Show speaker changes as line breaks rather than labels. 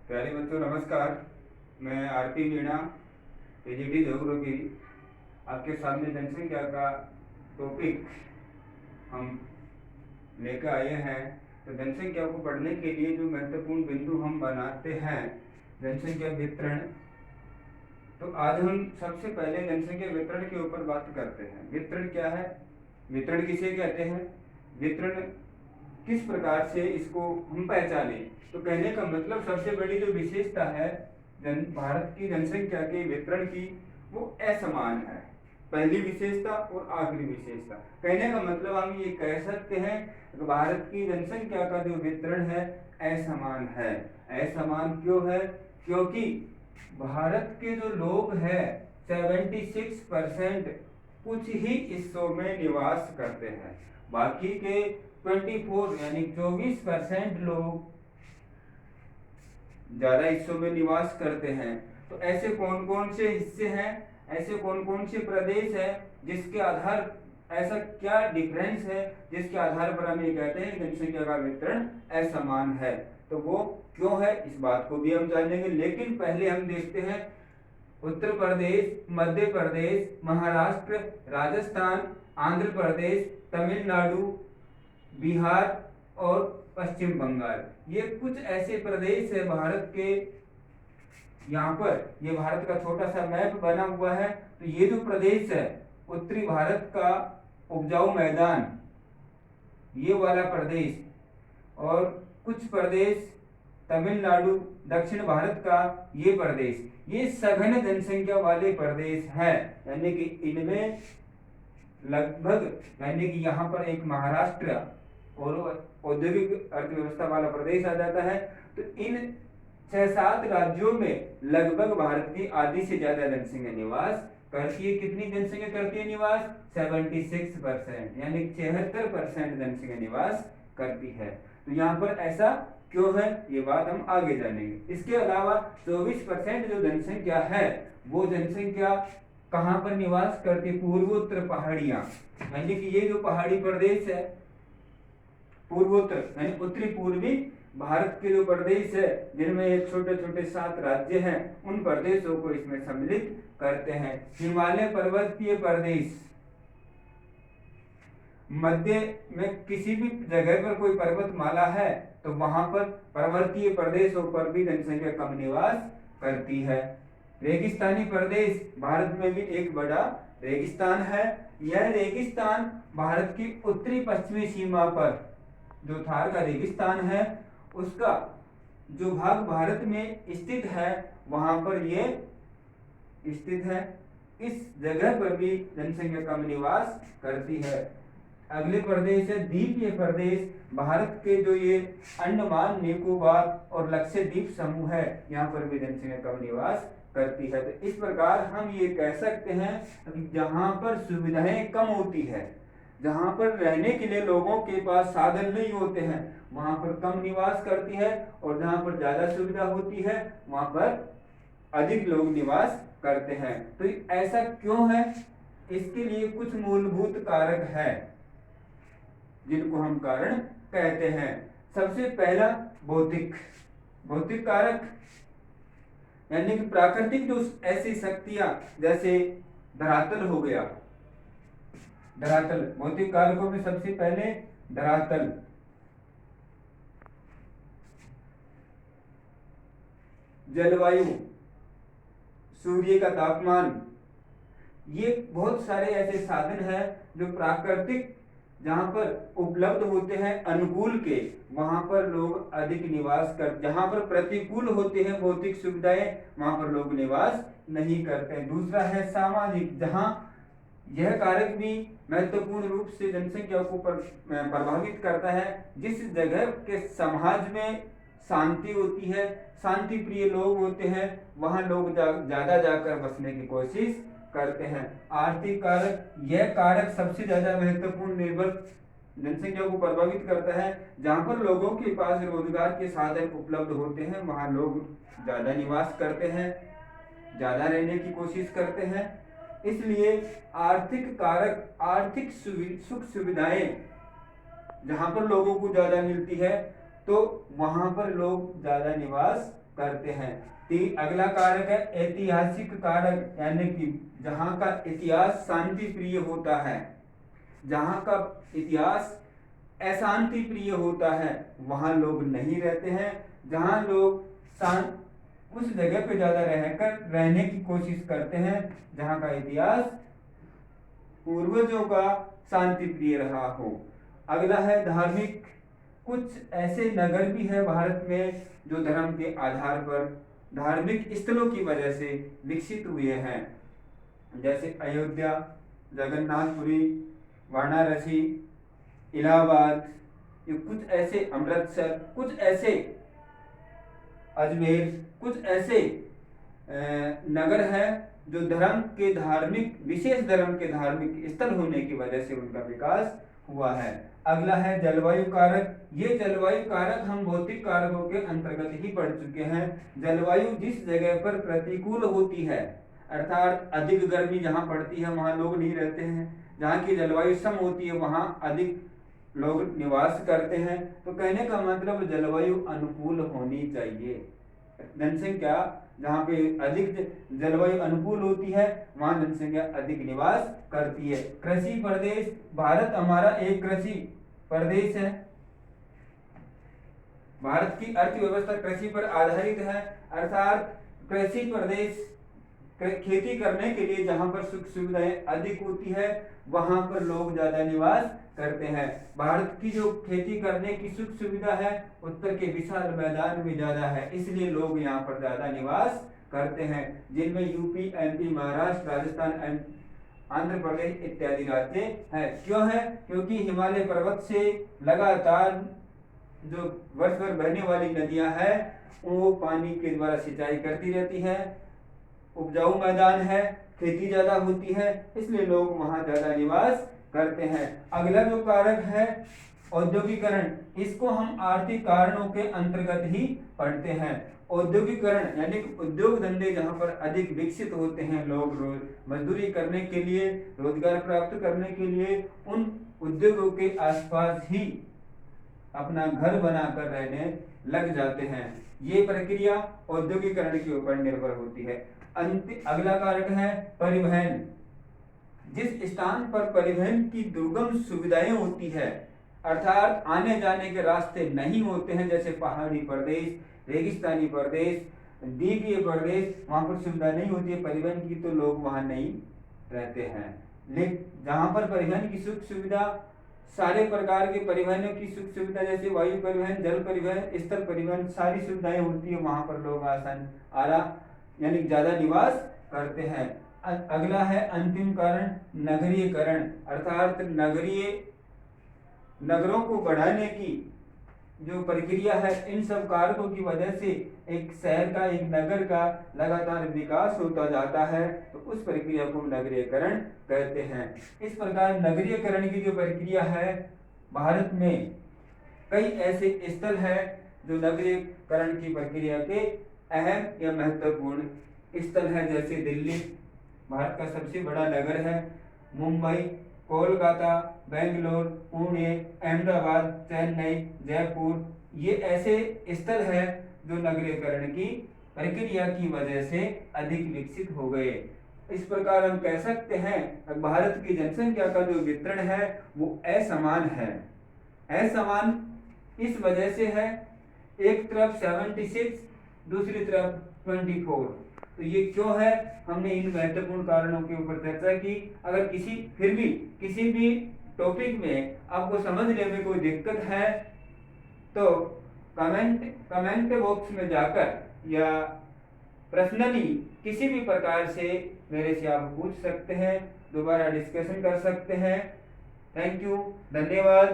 प्यारे बच्चों नमस्कार। मैं आरती मीणा पीजीटी ज्योग्राफी आपके सामने जनसंख्या का टॉपिक हम लेकर आए हैं। तो जनसंख्या को पढ़ने के लिए जो महत्वपूर्ण बिंदु हम बनाते हैं, जनसंख्या वितरण। तो आज हम सबसे पहले जनसंख्या वितरण के ऊपर बात करते हैं। वितरण क्या है, वितरण किसे कहते हैं, वितरण किस प्रकार से इसको हम पहचाने। तो कहने का मतलब सबसे बड़ी जो विशेषता है भारत की जनसंख्या के वितरण की, वो असमान है। पहली विशेषता और आखिरी विशेषता। कहने का मतलब हम ये कह सकते हैं कि भारत की जनसंख्या का जो वितरण है असमान है। असमान क्यों है? क्योंकि भारत के जो लोग हैं 76% कुछ ही हिस्सों में निवास करते हैं। बाकी के 24 यानी 24% लोग ज्यादा हिस्सों में निवास करते हैं। तो ऐसे कौन कौन से हिस्से हैं, ऐसे कौन कौन से प्रदेश है जिसके आधार, ऐसा क्या डिफरेंस है जिसके आधार पर हम ये कहते हैं जनसंख्या का वितरण असमान है। तो वो क्यों है, इस बात को भी हम जानेंगे। लेकिन पहले हम देखते हैं उत्तर प्रदेश, मध्य प्रदेश, महाराष्ट्र, राजस्थान, आंध्र प्रदेश, तमिलनाडु, बिहार और पश्चिम बंगाल, ये कुछ ऐसे प्रदेश है भारत के। यहाँ पर ये भारत का छोटा सा मैप बना हुआ है। तो ये जो प्रदेश है, उत्तरी भारत का उपजाऊ मैदान, ये वाला प्रदेश, और कुछ प्रदेश तमिलनाडु, दक्षिण भारत का ये प्रदेश, ये सघन जनसंख्या वाले प्रदेश हैं। यानी कि इनमें लगभग, यानी कि यहाँ पर एक महाराष्ट्र और औद्योगिक अर्थव्यवस्था वाला प्रदेश आ जाता है। तो इन 6-7 राज्यों में लगभग भारत की आधी से ज्यादा जनसंख्या निवास करती है। कितनी जनसंख्या करती है निवास? 76%, यानी 76% जनसंख्या निवास करती है। तो यहाँ पर ऐसा क्यों है, ये बात हम आगे जानेंगे। इसके अलावा 24% जो जनसंख्या है, वो जनसंख्या कहाँ पर निवास करती है? पूर्वोत्तर पहाड़ियां, यानी कि ये जो पहाड़ी प्रदेश है, पूर्वोत्तर यानी उत्तरी पूर्वी भारत के जो प्रदेश है, जिनमें छोटे छोटे 7 राज्य हैं, उन प्रदेशों को इसमें सम्मिलित करते हैं। हिमालय पर्वतीय प्रदेश, मध्य में किसी भी जगह पर कोई पर्वतमाला है तो वहां पर पर्वतीय प्रदेशों पर भी जनसंख्या कम निवास करती है। रेगिस्तानी प्रदेश, भारत में भी एक बड़ा रेगिस्तान है। यह रेगिस्तान भारत की उत्तरी पश्चिमी सीमा पर, जो थार का रेगिस्तान है, उसका जो भाग भारत में स्थित है, वहां पर ये स्थित है। इस जगह पर भी जनसंख्या कम निवास करती है। अगले प्रदेश है द्वीपीय प्रदेश। भारत के जो ये अंडमान निकोबार और लक्षद्वीप समूह है, यहाँ पर भी जनसंख्या कम निवास करती है। तो इस प्रकार हम ये कह सकते हैं कि जहाँ पर सुविधाएं कम होती है, जहाँ पर रहने के लिए लोगों के पास साधन नहीं होते हैं, वहां पर कम निवास करती है, और जहाँ पर ज्यादा सुविधा होती है वहां पर अधिक लोग निवास करते हैं। तो ऐसा क्यों है? इसके लिए कुछ मूलभूत कारक है जिनको हम कारण कहते हैं। सबसे पहला भौतिक, भौतिक कारक, यानी कि प्राकृतिक जो ऐसी शक्तियां, जैसे धरातल हो गया, धरातल, भौतिक कारकों में सबसे पहले धरातल, जलवायु, सूर्य का तापमान, ये बहुत सारे ऐसे साधन हैं जो प्राकृतिक, जहां पर उपलब्ध होते हैं अनुकूल के, वहां पर लोग अधिक निवास कर, जहां पर प्रतिकूल होते हैं भौतिक सुविधाएं, वहां पर लोग निवास नहीं करते। दूसरा है सामाजिक, जहां यह कारक भी महत्वपूर्ण रूप से जनसंख्या को प्रभावित करता है। जिस जगह के समाज में शांति होती है, शांति प्रिय लोग होते हैं, वहां लोग ज्यादा जाकर बसने की कोशिश करते हैं। आर्थिक कारक, यह कारक सबसे ज्यादा महत्वपूर्ण निर्भर जनसंख्या को प्रभावित करता है। जहां पर लोगों के पास रोजगार के साधन उपलब्ध होते हैं, वहां लोग ज्यादा निवास करते हैं, ज्यादा रहने की कोशिश करते हैं। इसलिए आर्थिक कारक, आर्थिक सुख सुविधाएं जहां पर लोगों को ज्यादा मिलती है, तो वहां पर लोग ज्यादा निवास करते हैं। अगला कारक है ऐतिहासिक कारक, यानी कि जहाँ का इतिहास शांति प्रिय होता है, जहाँ का इतिहास अशांति प्रिय होता है वहाँ लोग नहीं रहते हैं। जहाँ लोग उस जगह पे ज्यादा रहने की कोशिश करते हैं जहाँ का इतिहास पूर्वजों का शांति प्रिय रहा हो। अगला है धार्मिक। कुछ ऐसे नगर भी है भारत में जो धर्म के आधार पर धार्मिक स्थलों की वजह से विकसित हुए हैं, जैसे अयोध्या, जगन्नाथपुरी, वाराणसी, इलाहाबाद, ये कुछ ऐसे, अमृतसर, कुछ ऐसे, अजमेर, कुछ ऐसे नगर है जो धर्म के धार्मिक, विशेष धर्म के धार्मिक स्थल होने की वजह से उनका विकास हुआ है। अगला है जलवायु कारक। ये जलवायु कारक हम भौतिक कारकों के अंतर्गत ही पढ़ चुके हैं। जलवायु जिस जगह पर प्रतिकूल होती है, अर्थात अधिक गर्मी जहाँ पड़ती है वहाँ लोग नहीं रहते हैं, जहाँ की जलवायु सम होती है वहाँ अधिक लोग निवास करते हैं। तो कहने का मतलब जलवायु अनुकूल होनी चाहिए। जनसंख्या जहाँ पे अधिक जलवायु अनुकूल होती है वहाँ जनसंख्या अधिक निवास करती है। कृषि प्रदेश, भारत हमारा एक कृषि प्रदेश है। भारत की अर्थव्यवस्था कृषि पर आधारित है, अर्थात कृषि प्रदेश खेती करने के लिए जहाँ पर सुख सुविधाएं अधिक होती है वहां पर लोग ज्यादा निवास करते हैं। भारत की जो खेती करने की सुख सुविधा है उत्तर के विशाल मैदान में ज्यादा है, इसलिए लोग यहाँ पर ज्यादा निवास करते हैं, जिनमें यूपी, एमपी, महाराष्ट्र, राजस्थान, आंध्र प्रदेश इत्यादि राज्य हैं। क्यों है? क्योंकि हिमालय पर्वत से लगातार जो वर्ष भर बहने वाली नदियां हैं वो पानी के द्वारा सिंचाई करती रहती है, उपजाऊ मैदान है, खेती ज्यादा होती है, इसलिए लोग वहां ज्यादा निवास करते हैं। अगला जो कारक है औद्योगिकरण, इसको हम आर्थिक कारणों के अंतर्गत ही पढ़ते हैं। औद्योगिकरण यानी कि उद्योग धंधे जहाँ पर अधिक विकसित होते हैं, लोग रोज मजदूरी करने के लिए, रोजगार प्राप्त करने के लिए उन उद्योगों के आसपास ही अपना घर बनाकर रहने लग जाते हैं। ये प्रक्रिया औद्योगिकरण के ऊपर निर्भर होती है। अगला कारक है परिवहन। जिस स्थान पर परिवहन की दुर्गम सुविधाएं होती है, अर्थात आने जाने के रास्ते नहीं होते हैं, जैसे पहाड़ी प्रदेश, रेगिस्तानी प्रदेश, द्वीपीय प्रदेश, वहां पर सुविधा नहीं होती है परिवहन की, तो लोग वहां नहीं रहते हैं। लेकिन जहां पर परिवहन की सुख सुविधा, सारे प्रकार के परिवहनों की सुख सुविधा जैसे वायु परिवहन, जल परिवहन, स्थल परिवहन, सारी सुविधाएं होती है, वहां पर लोग यानी ज्यादा निवास करते हैं। अगला है अंतिम कारण नगरीयकरण, अर्थात नगरों को बढ़ाने की जो प्रक्रिया है, इन सब कारकों की वजह से एक शहर का, एक नगर का लगातार विकास होता जाता है, तो उस प्रक्रिया को नगरीयकरण कहते हैं। इस प्रकार नगरीयकरण की जो प्रक्रिया है, भारत में कई ऐसे स्थल है जो नगरीयकरण की प्रक्रिया के अहम या महत्वपूर्ण स्थल है, जैसे दिल्ली भारत का सबसे बड़ा नगर है, मुंबई, कोलकाता, बेंगलोर, पुणे, अहमदाबाद, चेन्नई, जयपुर, ये ऐसे स्थल है जो नगरीकरण की प्रक्रिया की वजह से अधिक विकसित हो गए। इस प्रकार हम कह सकते हैं भारत की जनसंख्या का जो वितरण है वो असमान है। असमान इस वजह से है, एक तरफ 76, दूसरी तरफ 24। तो ये क्यों है, हमने इन महत्वपूर्ण कारणों के ऊपर चर्चा की। अगर किसी भी टॉपिक में आपको समझने में कोई दिक्कत है तो कमेंट बॉक्स में जाकर या पर्सनली किसी भी प्रकार से मेरे से आप पूछ सकते हैं, दोबारा डिस्कशन कर सकते हैं। थैंक यू, धन्यवाद।